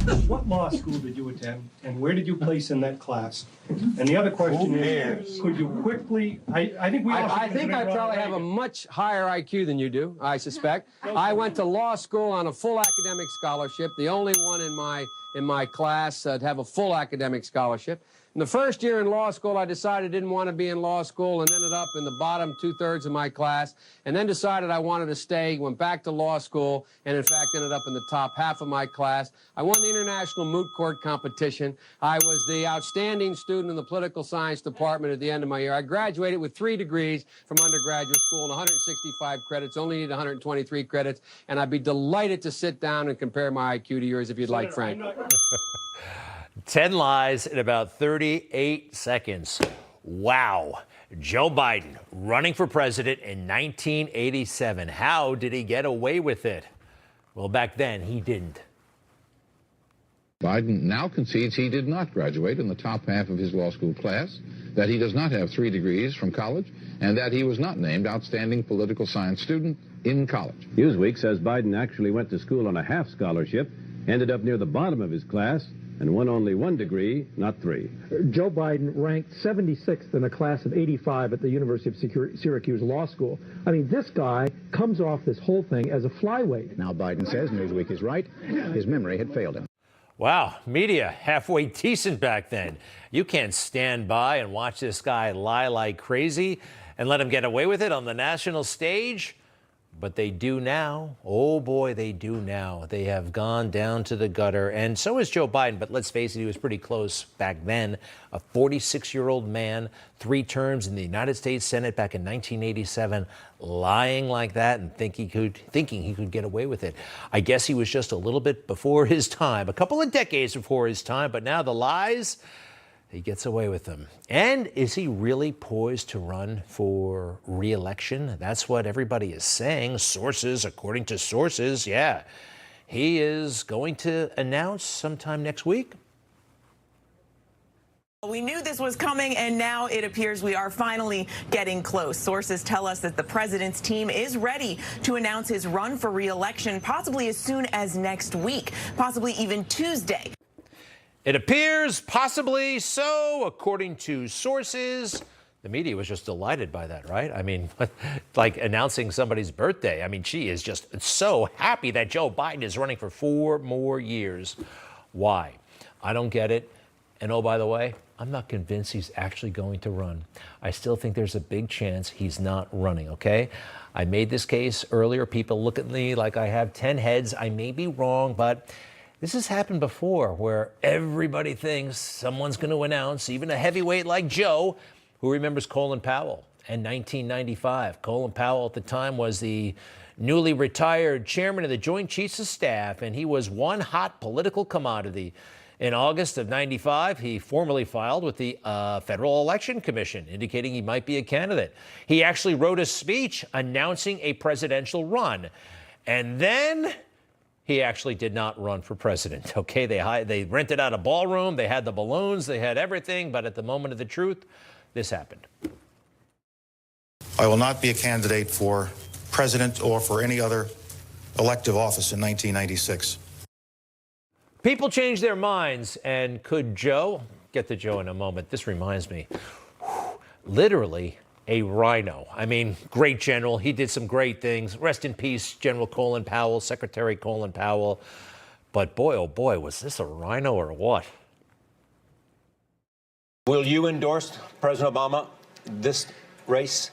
What law school did you attend, and where did you place in that class? And the other question is, could you quickly, I think we all I think I probably have a much higher IQ than you do, I suspect. I went to law school on a full academic scholarship, the only one in my class to have a full academic scholarship. In the first year in law school, I decided I didn't want to be in law school and ended up in the bottom two-thirds of my class, and then decided I wanted to stay, went back to law school, and in fact ended up in the top half of my class. I won the international moot court competition. I was the outstanding student in the political science department at the end of my year. I graduated with 3 degrees from undergraduate school and 165 credits, only need 123 credits, and I'd be delighted to sit down and compare my IQ to yours if you'd like, Frank. 10 lies in about 38 seconds. Wow. Joe Biden running for president in 1987. How did he get away with it? Well, back then, he didn't. Biden now concedes he did not graduate in the top half of his law school class, that he does not have 3 degrees from college, and that he was not named outstanding political science student in college. Newsweek says Biden actually went to school on a half scholarship, ended up near the bottom of his class, and won only 1 degree, not 3. Joe Biden ranked 76th in a class of 85 at the University of Syracuse Law School. I mean, this guy comes off this whole thing as a flyweight. Now Biden says Newsweek is right. His memory had failed him. Wow, media halfway decent back then. You can't stand by and watch this guy lie like crazy and let him get away with it on the national stage. But they do now. Oh, boy, they do now. They have gone down to the gutter. And so is Joe Biden. But let's face it, he was pretty close back then. A 46-year-old man, 3 terms in the United States Senate back in 1987, lying like that and thinking he could get away with it. I guess he was just a little bit before his time, a couple of decades before his time. But now the lies, he gets away with them. And is he really poised to run for re-election? That's what everybody is saying. Sources, according to sources, yeah. He is going to announce sometime next week. We knew this was coming, and now it appears we are finally getting close. Sources tell us that the president's team is ready to announce his run for re-election, possibly as soon as next week, possibly even Tuesday. It appears possibly so, according to sources. The media was just delighted by that, right? I mean, like announcing somebody's birthday. I mean, she is just so happy that Joe Biden is running for 4 more years. Why? I don't get it. And oh, by the way, I'm not convinced he's actually going to run. I still think there's a big chance he's not running, okay? I made this case earlier. People look at me like I have 10 heads. I may be wrong, but this has happened before where everybody thinks someone's going to announce, even a heavyweight like Joe, who remembers Colin Powell in 1995. Colin Powell at the time was the newly retired chairman of the Joint Chiefs of Staff, and he was one hot political commodity. In August of 95, he formally filed with the Federal Election Commission, indicating he might be a candidate. He actually wrote a speech announcing a presidential run. And then he actually did not run for president, okay? They rented out a ballroom, they had the balloons, they had everything, but at the moment of the truth, this happened. I will not be a candidate for president or for any other elective office in 1996. People change their minds, and could Joe, get to Joe in a moment, this reminds me, literally a rhino. I mean, great general. He did some great things. Rest in peace, General Colin Powell, Secretary Colin Powell. But boy, oh boy, was this a rhino or what? Will you endorse President Obama this race?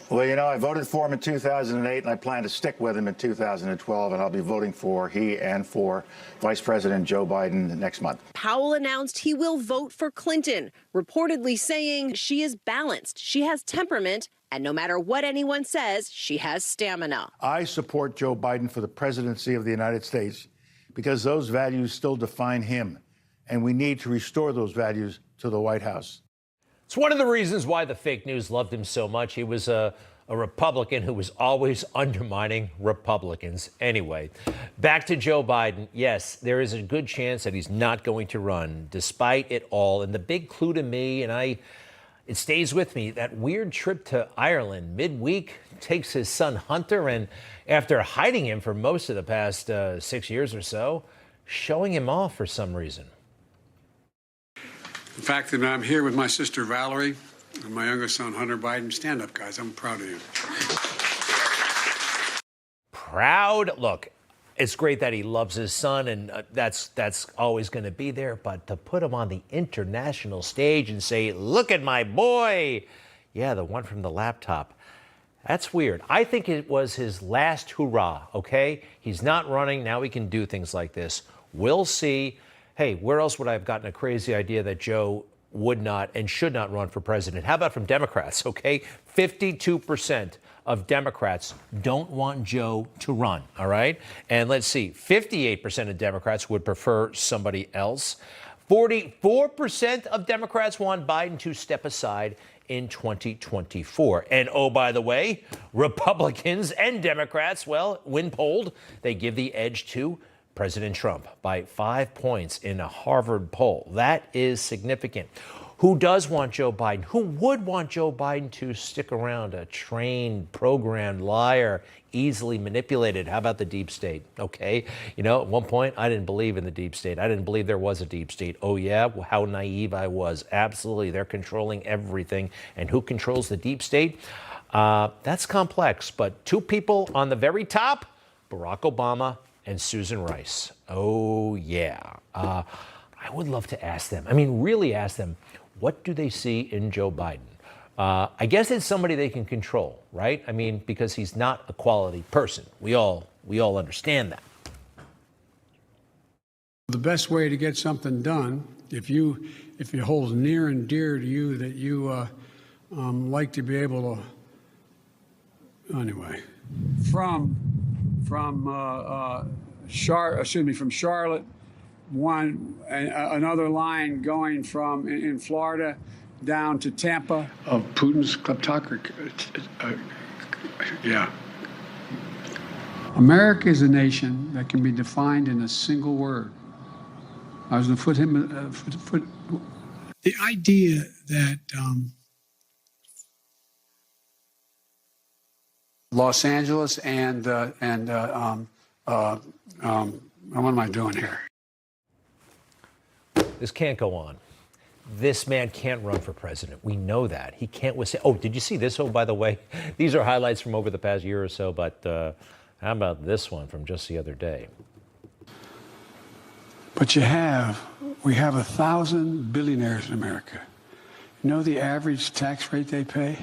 Well, you know, I voted for him in 2008, and I plan to stick with him in 2012, and I'll be voting for he and for Vice President Joe Biden next month. Powell announced he will vote for Clinton, reportedly saying she is balanced, she has temperament, and no matter what anyone says, she has stamina. I support Joe Biden for the presidency of the United States because those values still define him, and we need to restore those values to the White House. It's one of the reasons why the fake news loved him so much. He was a Republican who was always undermining Republicans. Anyway, back to Joe Biden. Yes, there is a good chance that he's not going to run, despite it all. And the big clue to me, and it stays with me, that weird trip to Ireland midweek takes his son Hunter, and after hiding him for most of the past 6 years or so, showing him off for some reason. The fact that I'm here with my sister Valerie and my youngest son Hunter Biden. Stand up, guys. I'm proud of you. Proud? Look, it's great that he loves his son, and that's always going to be there. But to put him on the international stage and say, "Look at my boy," yeah, the one from the laptop. That's weird. I think it was his last hurrah, okay? He's not running. Now he can do things like this. We'll see. Hey, where else would I have gotten a crazy idea that Joe would not and should not run for president? How about from Democrats, okay? 52% of Democrats don't want Joe to run, all right? And let's see, 58% of Democrats would prefer somebody else. 44% of Democrats want Biden to step aside in 2024. And oh, by the way, Republicans and Democrats, well, when polled, they give the edge to President Trump by 5 points in a Harvard poll. That is significant. Who does want Joe Biden? Who would want Joe Biden to stick around? A trained, programmed liar, easily manipulated. How about the deep state? Okay. You know, at one point, I didn't believe in the deep state. I didn't believe there was a deep state. Oh, yeah? Well, how naive I was. Absolutely. They're controlling everything. And who controls the deep state? That's complex. But two people on the very top, Barack Obama and Susan Rice. Oh, yeah. I would love to ask them. I mean, really ask them, what do they see in Joe Biden? I guess it's somebody they can control, right? I mean, because he's not a quality person. We all understand that. The best way to get something done, if it holds near and dear to you that you like to be able to, anyway, from Charlotte, another line going from in Florida down to Tampa of Putin's kleptocracy. Yeah. America is a nation that can be defined in a single word. I was going to put him. The idea that Los Angeles and what am I doing here? This can't go on. This man can't run for president. We know that. He can't withstand. Oh, did you see this? Oh, by the way, these are highlights from over the past year or so, but how about this one from just the other day? But we have 1,000 billionaires in America. You know the average tax rate they pay?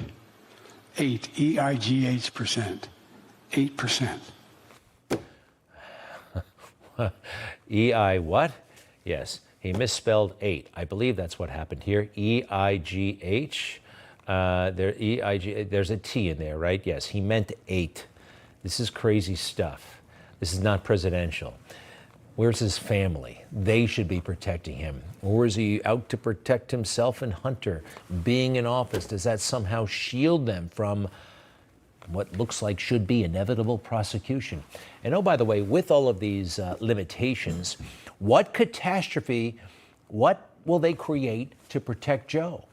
8%. 8%. EI what? Yes, he misspelled 8. I believe that's what happened here. EIGH. There's a T in there, right? Yes, he meant 8. This is crazy stuff. This is not presidential. Where's his family? They should be protecting him. Or is he out to protect himself and Hunter? Being in office, does that somehow shield them from what looks like should be inevitable prosecution? And oh, by the way, with all of these limitations, what catastrophe, what will they create to protect Joe?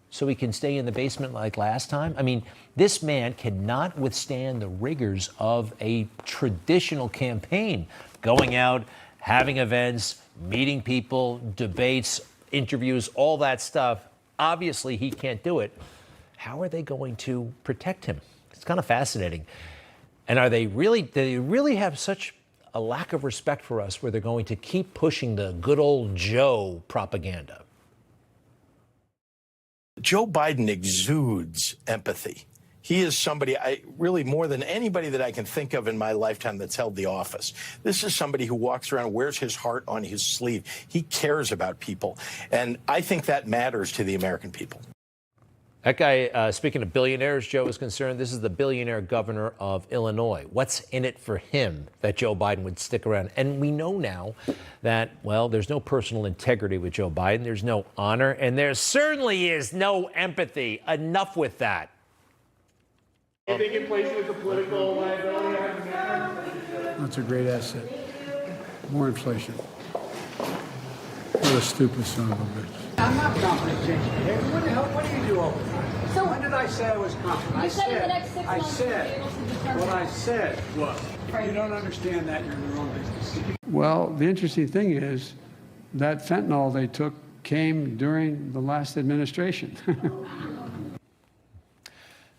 So he can stay in the basement like last time? I mean, this man cannot withstand the rigors of a traditional campaign. Going out, having events, meeting people, debates, interviews, all that stuff. Obviously, he can't do it. How are they going to protect him? It's kind of fascinating. And do they really have such a lack of respect for us where they're going to keep pushing the good old Joe propaganda? Joe Biden exudes empathy. He is somebody, really more than anybody that I can think of in my lifetime that's held the office. This is somebody who walks around, wears his heart on his sleeve. He cares about people. And I think that matters to the American people. That guy, speaking of billionaires, Joe is concerned, this is the billionaire governor of Illinois. What's in it for him that Joe Biden would stick around? And we know now that, well, there's no personal integrity with Joe Biden. There's no honor, and there certainly is no empathy. Enough with that. You think it plays with the political liability? That's a great asset. More inflation. What a stupid son of a bitch. I'm not confident changing behavior. What the hell? What do you do over there? So when did I say I was confident? You said in the next 6 months what I said was, if you don't understand that, you're in the wrong business. Well, the interesting thing is that fentanyl they took came during the last administration.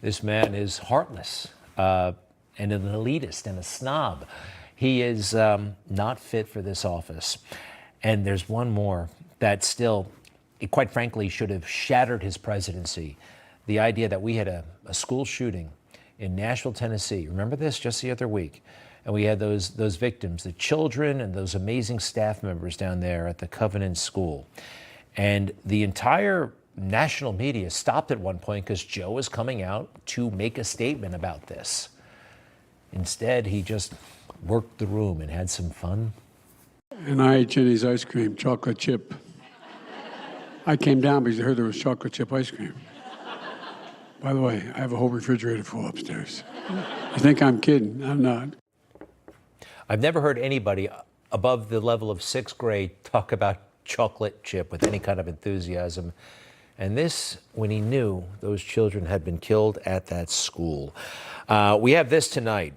This man is heartless and an elitist and a snob. He is not fit for this office. And there's one more that still, quite frankly, should have shattered his presidency. The idea that we had a school shooting in Nashville, Tennessee. Remember this just the other week? And we had those victims, the children and those amazing staff members down there at the Covenant School. And the entire national media stopped at one point because Joe was coming out to make a statement about this. Instead, he just worked the room and had some fun. And I ate Jenny's ice cream, chocolate chip. I came down because I heard there was chocolate chip ice cream. By the way, I have a whole refrigerator full upstairs. You think I'm kidding? I'm not. I've never heard anybody above the level of 6th grade talk about chocolate chip with any kind of enthusiasm. And this, when he knew those children had been killed at that school. We have this tonight.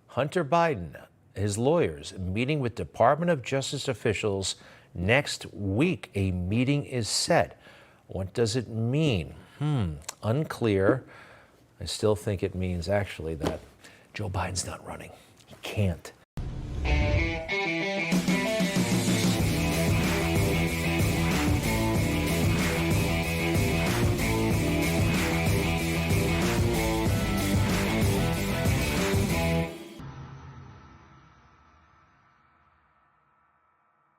Hunter Biden, his lawyers, meeting with Department of Justice officials next week. A meeting is set. What does it mean? Unclear. I still think it means actually that Joe Biden's not running. He can't.